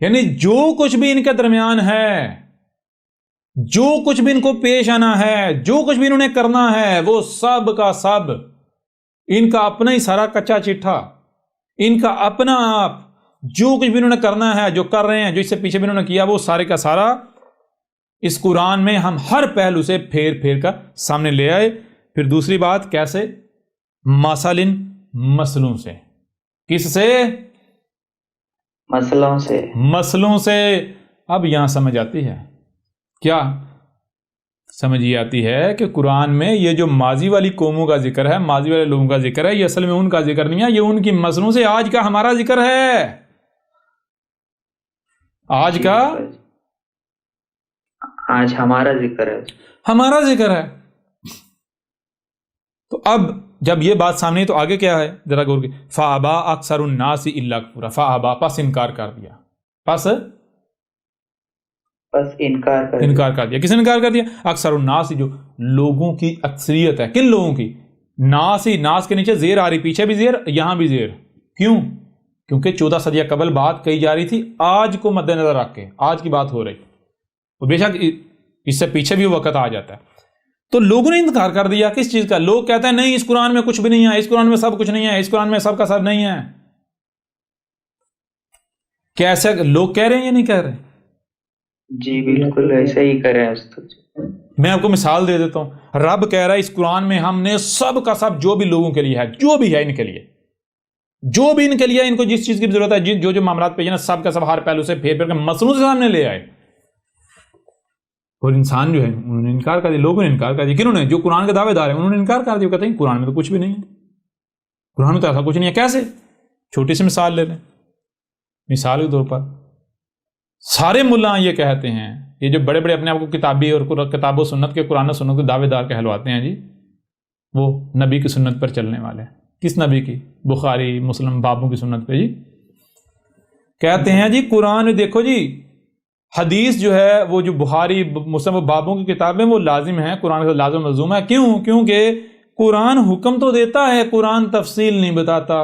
یعنی جو کچھ بھی ان کے درمیان ہے، جو کچھ بھی ان کو پیش آنا ہے، جو کچھ بھی انہوں نے کرنا ہے، وہ سب کا سب ان کا اپنا ہی سارا کچا چٹھا، ان کا اپنا آپ، جو کچھ بھی انہوں نے کرنا ہے، جو کر رہے ہیں، جو اس سے پیچھے بھی انہوں نے کیا، وہ سارے کا سارا اس قرآن میں ہم ہر پہلو سے پھیر پھیر کر سامنے لے آئے۔ پھر دوسری بات کیسے؟ مثلاً مسلوں سے۔ کس سے؟ مسئلوں سے۔ مسلوں سے۔ اب یہاں سمجھ آتی ہے کیا؟ سمجھ یہ آتی ہے کہ قرآن میں یہ جو ماضی والی قوموں کا ذکر ہے، ماضی والے لوگوں کا ذکر ہے، یہ اصل میں ان کا ذکر نہیں ہے، یہ ان کی مسلوں سے آج کا ہمارا ذکر ہے، آج کا، آج ہمارا ذکر ہے، ہمارا ذکر ہے۔ تو اب جب یہ بات سامنے تو آگے کیا ہے ذرا غور کی، فَأَبَى أَكْثَرُ النَّاسِ إِلَّا كُفُورًا، فَأَبَى پس انکار کر دیا، پس انکار کر دیا۔ کس نے انکار کر دیا؟ اکثر الناس، جو لوگوں کی اکثریت ہے۔ کن لوگوں کی؟ ناس ہی، ناس کے نیچے زیر آ رہی، پیچھے بھی زیر، یہاں بھی زیر۔ کیوں؟ کیونکہ 14 صدیہ قبل بات کہی جا رہی تھی، آج کو مد نظر رکھ کے آج کی بات ہو رہی، اور بے شک اس سے پیچھے بھی وقت آ جاتا ہے۔ تو لوگوں نے انکار کر دیا کس چیز کا؟ لوگ کہتے ہیں نہیں، اس قرآن میں کچھ بھی نہیں ہے، اس قرآن میں سب کچھ نہیں ہے، اس قرآن میں سب کا سب نہیں ہے۔ کیسے لوگ کہہ رہے ہیں یا نہیں کہہ رہے؟ جی بالکل ایسے ہی کریں استاد۔ میں آپ کو مثال دے دیتا ہوں، رب کہہ رہا ہے اس قرآن میں ہم نے سب کا سب جو بھی لوگوں کے لیے ہے، جو بھی ہے ان کے لیے، جو بھی ان کے لیے ان کو جس چیز کی ضرورت ہے، جو جو معاملات پہ سب کا سب ہر پہلو سے پھیر پھیر کے مسلوں سے سامنے لے آئے۔ اور انسان جو ہے انہوں نے انکار کر دیا، لوگوں نے انکار کر دیا۔ کنہوں نے؟ جو قرآن کے دعوے دار ہیں انہوں نے انکار کر دیا، کہتے ہیں قرآن میں تو کچھ بھی نہیں ہے، قرآن میں تو ایسا کچھ نہیں ہے۔ کیسے؟ چھوٹی سی مثال لے لیں۔ مثال کے طور پر سارے ملا یہ کہتے ہیں، یہ جو بڑے بڑے اپنے آپ کو کتابی اور کتاب و سنت کے، قرآن و سنت کے دعوے دار کہلواتے ہیں، جی وہ نبی کی سنت پر چلنے والے ہیں۔ کس نبی کی؟ بخاری مسلم بابوں کی سنت پہ۔ جی کہتے ہیں جی قرآن دیکھو جی، حدیث جو ہے وہ جو بخاری مسلم بابوں کی کتابیں وہ لازم ہیں، قرآن کا لازم ملزوم ہے۔ کیوں؟ کیونکہ قرآن حکم تو دیتا ہے، قرآن تفصیل نہیں بتاتا۔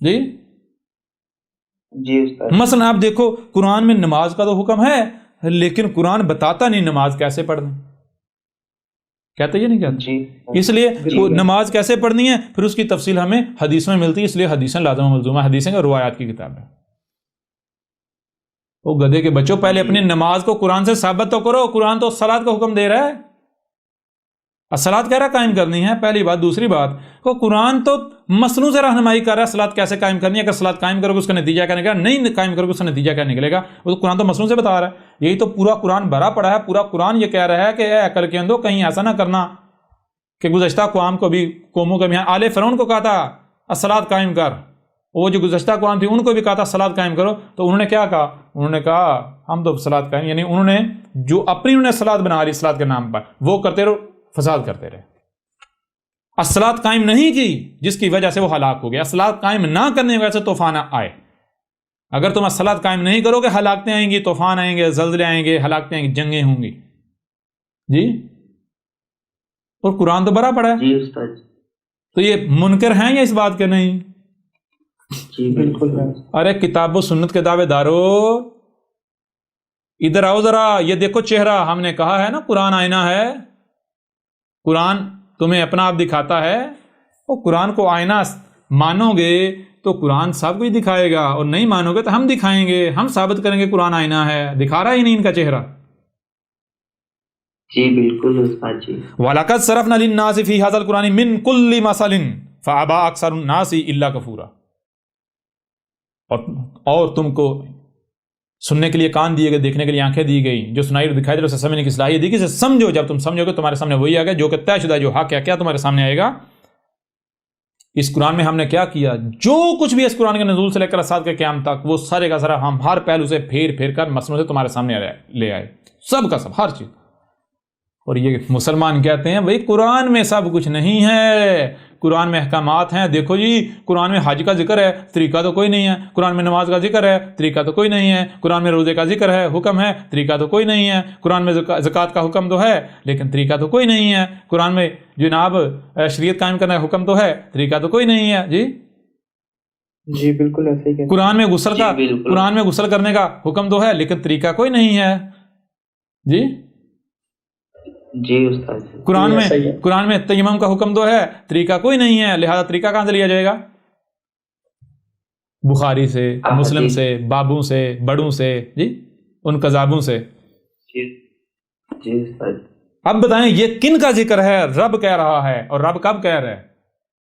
جی مثلا آپ دیکھو قرآن میں نماز کا تو حکم ہے، لیکن قرآن بتاتا نہیں نماز کیسے پڑھنی، کہتے یہ نہیں کہتے؟ جی اس لیے وہ نماز کیسے پڑھنی ہے پھر اس کی تفصیل ہمیں حدیث میں ملتی ہے، اس لیے حدیثیں لازم و ملزوم ہے، حدیثیں کا روایات کی کتاب ہے۔ وہ گدھے کے بچوں، پہلے اپنی نماز کو قرآن سے ثابت تو کرو، قرآن تو صلاۃ کا حکم دے رہا ہے، صلاۃ کہہ رہا ہے قائم کرنی ہے، پہلی بات۔ دوسری بات کو قرآن تو مسلوں سے رہنمائی کر رہا ہے صلاۃ کیسے قائم کرنی ہے، اگر صلاۃ قائم کرو گے اس کا نتیجہ کیا نکلے گا، نہیں قائم کرو گے اس کا نتیجہ کیا نکلے گا، وہ تو قرآن تو مسلوں سے بتا رہا ہے۔ یہی تو پورا قرآن بھرا پڑا ہے، پورا قرآن یہ کہہ رہا ہے کہ اے عقل کے اندھو کہیں ایسا نہ کرنا کہ گزشتہ قوموں کو بھی آل فرعون کو کہا تھا صلاۃ قائم کر، وہ جو گزشتہ قوم تھی ان کو بھی کہا تھا صلاۃ قائم کرو، تو انہوں نے کیا کہا؟ انہوں نے کہا ہم تو صلاۃ قائم، یعنی انہوں نے جو اپنی انہوں نے صلاۃ بنا لی صلاۃ کے نام پر، وہ کرتے رہو، فساد کرتے رہے، صلاۃ قائم نہیں کی جس کی وجہ سے وہ ہلاک ہو گیا۔ صلاۃ قائم نہ کرنے کی وجہ سے طوفان آئے۔ اگر تم صلاۃ قائم نہیں کرو گے ہلاکتیں آئیں گی، طوفان آئیں گے، زلزلے آئیں گے، ہلاکتیں آئیں گی، جنگیں ہوں گی۔ جی اور قرآن تو بھرا پڑا ہے۔ جی استاد۔ تو یہ منکر ہیں یا اس بات کے نہیں؟ جی بالکل۔ ارے کتاب و سنت کے دعوے دارو ادھر آؤ ذرا، یہ دیکھو چہرہ، ہم نے کہا ہے نا قرآن آئینہ ہے، قرآن تمہیں اپنا آپ دکھاتا ہے، وہ قرآن کو آئینہ مانو گے تو قرآن سب کچھ دکھائے گا، اور نہیں مانو گے تو ہم دکھائیں گے، ہم ثابت کریں گے قرآن آئینہ ہے، دکھا رہا ہی نہیں ان کا چہرہ۔ جی بالکل استاد جی۔ وَلَقَدْ صَرَفْنَا لِلنَّاسِ فِي هَذَا الْقُرْآنِ مِنْ كُلِّ مَثَلٍ فَأَبَى أَكْثَرُ النَّاسِ إِلَّا كُفُورًا۔ اور تم کو سننے کے لیے کان دیے گئے، دیکھنے کے لیے آنکھیں دی گئی، جو سنائی اور دکھائی دے اسے سمجھنے کی صلاحیت دی گئی، اسے سمجھو، جب تم سمجھو گے تمہارے سامنے وہی آ گا جو کہ طے شدہ، جو حق ہے، کیا تمہارے سامنے آئے گا؟ اس قرآن میں ہم نے کیا کیا؟ جو کچھ بھی اس قرآن کے نزول سے لے کر ساتھ کے قیام تک، وہ سارے کا سارا ہم ہر پہلو سے پھیر پھیر کر مسلوں سے تمہارے سامنے لے آئے، سب کا سب، ہر چیز۔ اور یہ مسلمان کہتے ہیں بھئی قرآن میں سب کچھ نہیں ہے، قرآن میں احکامات ہیں، دیکھو جی قرآن میں حج کا ذکر ہے، طریقہ تو کوئی نہیں ہے، قرآن میں نماز کا ذکر ہے، طریقہ تو کوئی نہیں ہے، قرآن میں روزے کا ذکر ہے، حکم ہے، طریقہ تو کوئی نہیں ہے، قرآن میں زکوٰۃ کا حکم تو ہے لیکن طریقہ تو کوئی نہیں ہے، قرآن میں جناب شریعت قائم کرنا حکم تو ہے، طریقہ تو کوئی نہیں ہے۔ جی جی بالکل ایسے ہی قرآن میں غسل کرنے کا حکم تو ہے لیکن طریقہ کوئی نہیں ہے. جی جی استاد جی. قرآن میں تیمم کا حکم تو ہے، طریقہ کوئی نہیں ہے، لہذا طریقہ کہاں سے لیا جائے گا؟ بخاری سے، مسلم سے، بابوں سے، بڑوں سے، جی ان کذابوں سے. جی استاد. اب بتائیں یہ کن کا ذکر ہے؟ رب کہہ رہا ہے، اور رب کب کہہ رہا ہے؟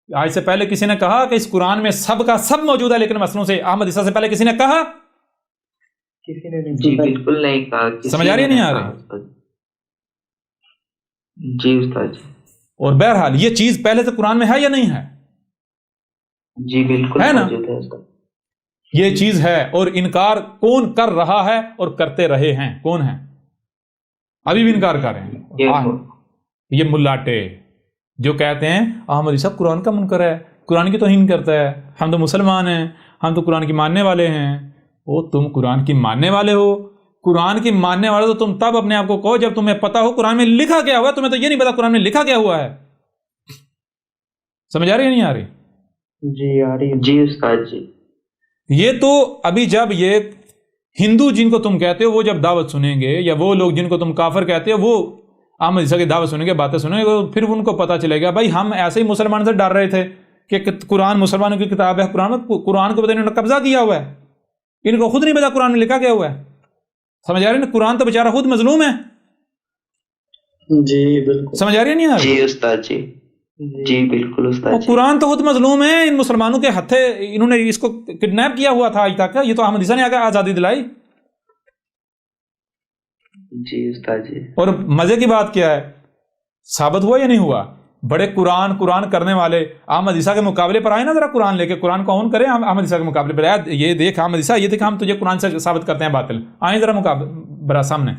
آج سے پہلے کسی نے کہا کہ اس قرآن میں سب کا سب موجود ہے، لیکن مسئلوں سے احمد عیسیٰ سے پہلے کسی نے کہا؟ کسی نے جی بالکل نہیں کہا. سمجھ آ رہی ہے نہیں آ رہی؟ جی استاد جی. اور بہرحال یہ چیز پہلے سے قرآن میں ہے یا نہیں ہے؟ جی بالکل ہے نا؟ موجود ہے استاد. یہ چیز ہے، اور انکار کون کر رہا ہے اور کرتے رہے ہیں؟ کون ہے؟ ابھی بھی انکار کر رہے ہیں. یہ ملاٹے جو کہتے ہیں احمد عیسیٰ قرآن کا منکر ہے، قرآن کی توہین کرتا ہے، ہم تو مسلمان ہیں، ہم تو قرآن کی ماننے والے ہیں. وہ تم قرآن کی ماننے والے ہو؟ قرآن کی ماننے والے تو تم تب اپنے آپ کو کہو جب تمہیں پتا ہو قرآن میں لکھا کیا ہوا ہے. تمہیں تو یہ نہیں پتا قرآن میں لکھا کیا ہوا ہے. سمجھ آ رہی ہے نہیں آ رہی؟ جی آ رہی ہے. جی استاد جی. یہ تو ابھی جب یہ ہندو جن کو تم کہتے ہو وہ جب دعوت سنیں گے، یا وہ لوگ جن کو تم کافر کہتے ہو وہ احمد عیسیٰ کی دعوت سنیں گے، باتیں سنیں گے، پھر ان کو پتہ چلے گا بھائی ہم ایسے ہی مسلمان سے ڈر رہے تھے کہ قرآن مسلمانوں کی کتاب ہے، قرآن کو پتہ انہوں نے قبضہ کیا ہوا ہے، ان کو خود نہیں پتا قرآن میں لکھا کیا ہوا ہے. سمجھ آ رہی ہے نا؟ قرآن تو بیچارہ خود مظلوم ہے. جی بالکل. سمجھ آ رہی ہے نہیں آ رہی؟ جی استاد جی. جی بالکل استاد. قرآن تو خود مظلوم ہے، ان مسلمانوں کے ہتھے انہوں نے اس کو کڈنیپ کیا ہوا تھا. آج تک یہ تو احمد عیسیٰ نے آ کر آزادی دلائی. جی استاد جی. اور مزے کی بات کیا ہے، ثابت ہوا یا نہیں ہوا؟ بڑے قرآن کرنے والے احمد عیسیٰ کے مقابلے پر آئے نا، ذرا قرآن لے کے قرآن کو اون کرے احمد عیسیٰ کے مقابلے پر. یہ دیکھ احمد عیسیٰ، یہ دیکھ ہم تجھے قرآن سے ثابت کرتے ہیں باطل. آئیں ذرا مقابلے برا سامنے.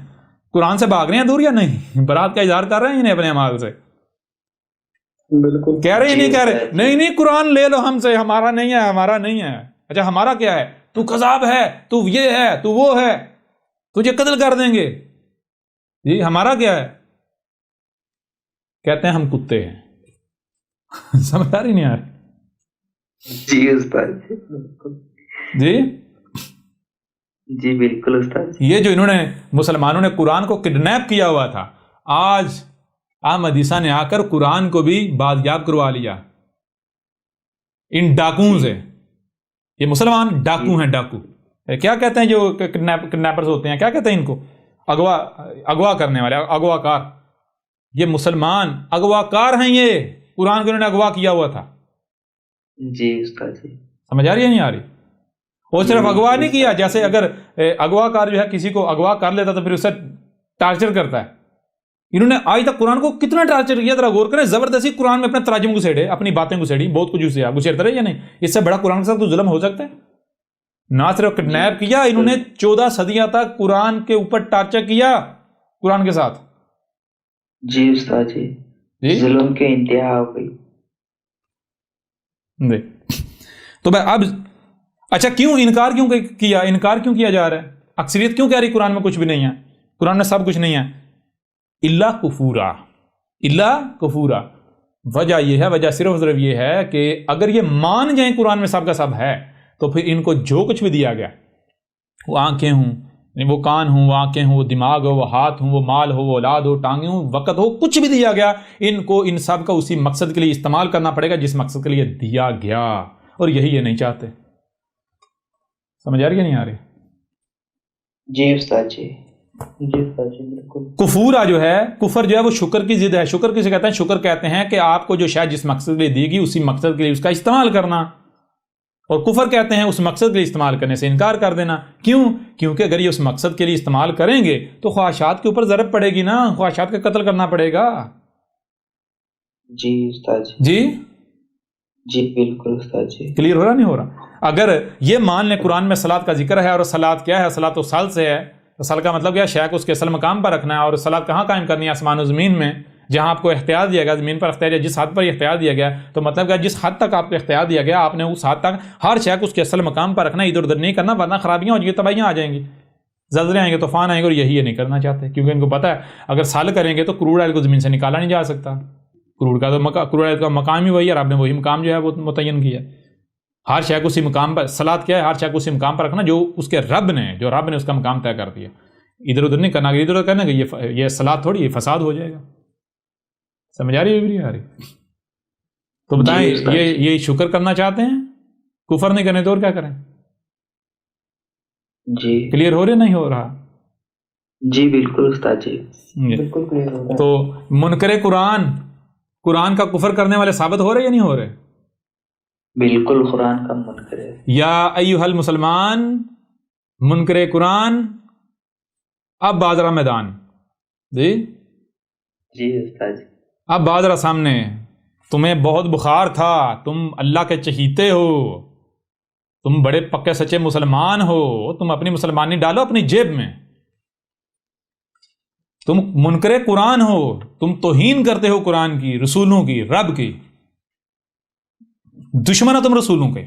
قرآن سے بھاگ رہے ہیں دور یا نہیں؟ برات کا اظہار کر رہے ہیں انہیں اپنے اعمال سے. بالکل کہہ رہے ہیں نہیں کہہ رہے؟ نہیں قرآن لے لو ہم سے، ہمارا نہیں ہے، ہمارا نہیں ہے. اچھا ہمارا کیا ہے؟ تو کذاب ہے، تو یہ ہے، تو وہ ہے، تجھے قتل کر دیں گے. جی ہمارا کیا ہے؟ کہتے ہیں ہم کتے ہیں. سمجھ آ رہی نہیں آ رہی؟ جی استاد جی. جی بالکل استاد. یہ جو انہوں نے مسلمانوں نے قرآن کو کڈنیپ کیا ہوا تھا، آج احمد عیسیٰ نے آ کر قرآن کو بھی بازیاب کروا لیا ان ڈاکوؤں سے. یہ مسلمان ڈاکو ہیں، ڈاکو. کیا کہتے ہیں جو کڈنیپرز ہوتے ہیں، کیا کہتے ہیں ان کو؟ اغوا کرنے والے، اغوا کار. یہ مسلمان اغوا کار ہیں، یہ قرآن کو انہوں نے اغوا کیا ہوا تھا. جی استاد جی. سمجھ آ رہی ہے نہیں آ رہی؟ وہ صرف اغوا نہیں کیا، جیسے اگر اغوا کار جو ہے کسی کو اغوا کر لیتا تو پھر اسے ٹارچر کرتا ہے. انہوں نے آج تک قرآن کو کتنا ٹارچر کیا، ذرا غور کریں. زبردستی قرآن میں اپنے تراجم گھسیڑے، اپنی باتیں گھسیڑی، بہت کچھ اسے گھسیڑتے رہے یا نہیں؟ اس سے بڑا قرآن کے ساتھ تو ظلم ہو سکتا ہے؟ نہ صرف کڈنیپ کیا، انہوں نے 14 صدیاں تک قرآن کے اوپر ٹارچر کیا قرآن کے ساتھ. جی استاد جی. ظلم کے انتہا ہو گئی. تو بھائی اب اچھا کیوں انکار کیوں کیا جا رہا ہے؟ اکثریت کیوں کہہ رہی قرآن میں کچھ بھی نہیں ہے، قرآن میں سب کچھ نہیں ہے؟ الا کفورا. وجہ یہ ہے، وجہ صرف یہ ہے کہ اگر یہ مان جائیں قرآن میں سب کا سب ہے تو پھر ان کو جو کچھ بھی دیا گیا، وہ آنکھیں ہوں، وہ کان ہوں، وہ آنکھیں ہوں، وہ دماغ ہو، وہ ہاتھ ہوں، وہ مال ہو، وہ اولاد ہو، ٹانگیں ہوں، وقت ہو، کچھ بھی دیا گیا، ان کو ان سب کا اسی مقصد کے لیے استعمال کرنا پڑے گا جس مقصد کے لیے دیا گیا. اور یہی یہ نہیں چاہتے. سمجھ آ رہی ہے نہیں آ رہی؟ جی استاد جی. جی استاد جی بالکل. کفورا جو ہے، کفر جو ہے وہ شکر کی ضد ہے. شکر کسے کہتے ہیں؟ شکر کہتے ہیں کہ آپ کو جو شاید جس مقصد کے لیے دی گئی اسی مقصد کے لیے اس کا استعمال کرنا. اور کفر کہتے ہیں اس مقصد کے لیے استعمال کرنے سے انکار کر دینا. کیوں؟ کیونکہ اگر یہ اس مقصد کے لیے استعمال کریں گے تو خواہشات کے اوپر ضرب پڑے گی نا، خواہشات کا قتل کرنا پڑے گا. جی استاد جی. جی بالکل استاد جی. کلیئر ہو رہا نہیں ہو رہا؟ اگر یہ مان لیں قرآن میں صلاۃ کا ذکر ہے، اور صلاۃ کیا ہے؟ صلاۃ و سل سے ہے. سل کا مطلب کیا ہے؟ شے کو اس کے اصل مقام پر رکھنا ہے. اور صلاۃ کہاں قائم کرنی ہے؟ آسمان و زمین میں. جہاں آپ کو اختیار دیا گیا، زمین پر اختیار، جس حد پر اختیار دیا گیا، تو مطلب کہ جس حد تک آپ کو اختیار دیا گیا آپ نے اس حد تک ہر شے کو اس کے اصل مقام پر رکھنا، ادھر ادھر نہیں کرنا، ورنہ خرابیاں ہو جائیں گی، تباہیاں آ جائیں گی، زلزلے آئیں گے، طوفان آئیں گے. اور یہی یہ نہیں کرنا چاہتے، کیونکہ ان کو پتہ ہے اگر سال کریں گے تو کروڑ آئل کو زمین سے نکالا نہیں جا سکتا. کروڑ کا مقام ہی وہی ہے، اور آپ نے وہی مقام جو ہے وہ متعین کیا. ہر شے کو اسی مقام پر، صلاۃ کیا ہے؟ ہر شے کو اسی مقام پر رکھنا جو اس کے رب نے اس کا مقام طے کر دیا. ادھر ادھر نہیں کرنا. اگر ادھر ادھر کرنا کہ یہ صلاۃ تھوڑی، یہ فساد ہو جائے گا. سمجھ آ رہی ہے؟ نہیں آ رہی؟ تو بتائیں یہ شکر کرنا چاہتے ہیں؟ کفر نہیں کرنے تو اور کیا کریں؟ جی کلیئر ہو رہا نہیں ہو رہا؟ جی بالکل استاد جی، بالکل کلیئر ہو رہا ہے. تو منکر قرآن کا کفر کرنے والے ثابت ہو رہے یا نہیں ہو رہے؟ بالکل قرآن کا منکر ہے. یا ایھا المسلمان منکر قرآن اب بازرا میدان. جی جی استاد جی. اب بازرا سامنے. تمہیں بہت بخار تھا، تم اللہ کے چہیتے ہو، تم بڑے پکے سچے مسلمان ہو، تم اپنی مسلمانی ڈالو اپنی جیب میں. تم منکر قرآن ہو، تم توہین کرتے ہو قرآن کی، رسولوں کی، رب کی. دشمن ہو تم رسولوں کے.